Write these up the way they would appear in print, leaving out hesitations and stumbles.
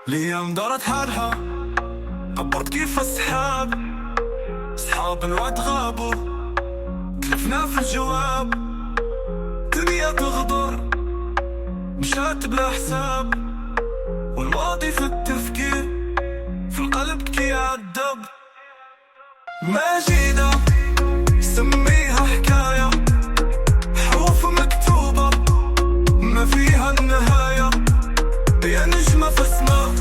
الأيام دارت حالها، عبرت كيف السحاب. صحاب الوعد غابوا، تلفنا في الجواب. دنيا تغدر مشات بلا حساب، والماضي في التفكير، في القلب كي عالدب. ماجدة سميها حكاية، حروف مكتوبة ما فيها النهاية. يا نجمة في السماء،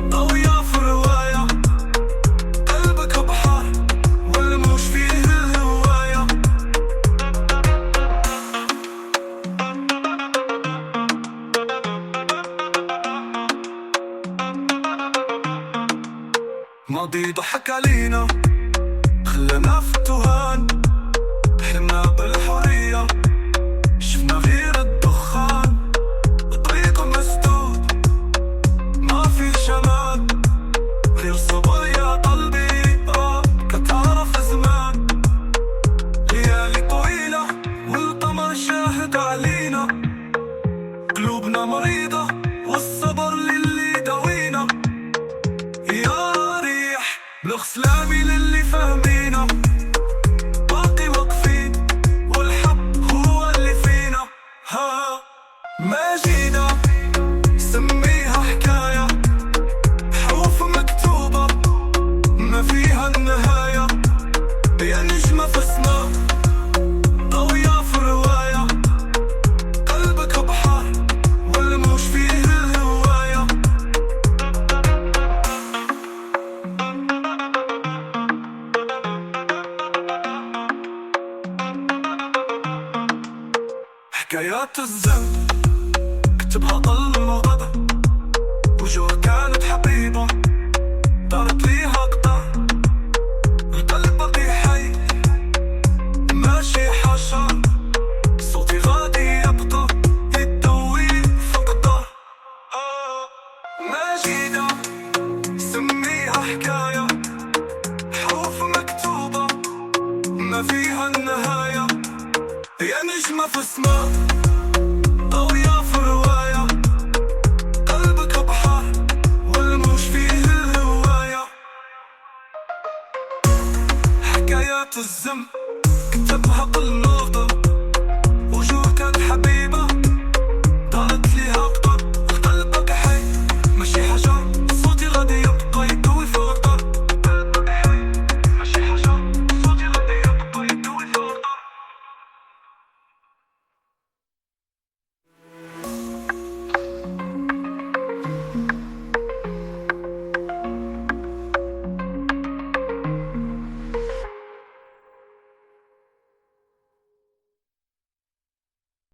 ضوية في الرواية. قلبك بحر والموج فيه الهواية. ماضي ضحك علينا، خلانا في التوهان. حلمنا بالحرية، شفنا غير الدخان. الطريق مسدود ما في شمال، غير صبر يا قلبي كتعرف زمان. ليالي طويلة والقمر شاهد علينا، قلوبنا مريضة والصبر للي داوينا. يا ريح بلغ سلامي للي فاهمينا، باقي واقفين والحب هو اللي فينا. ها ماجدة سميها حكاية، حروف مكتوبة ما فيها النهاية. يا نجمة في السماء، ضوية في الرواية. قلبك بحر والموج فيه الهواية. حكايات الزمن كتبها ظل وغدا، وجوه كانت حبيبة دارت ليها قطع. القلب بقي حي ماشي حشر، صوتي غادي يبقى يتدوي في القدر. ماجدة سميها حكاية، حروف مكتوبة ما فيها النهاية. يا نجمة في السماء، ضوية في الرواية. قلبك بحر والموج فيه الهواية. حكايات الزمن كتبها ظل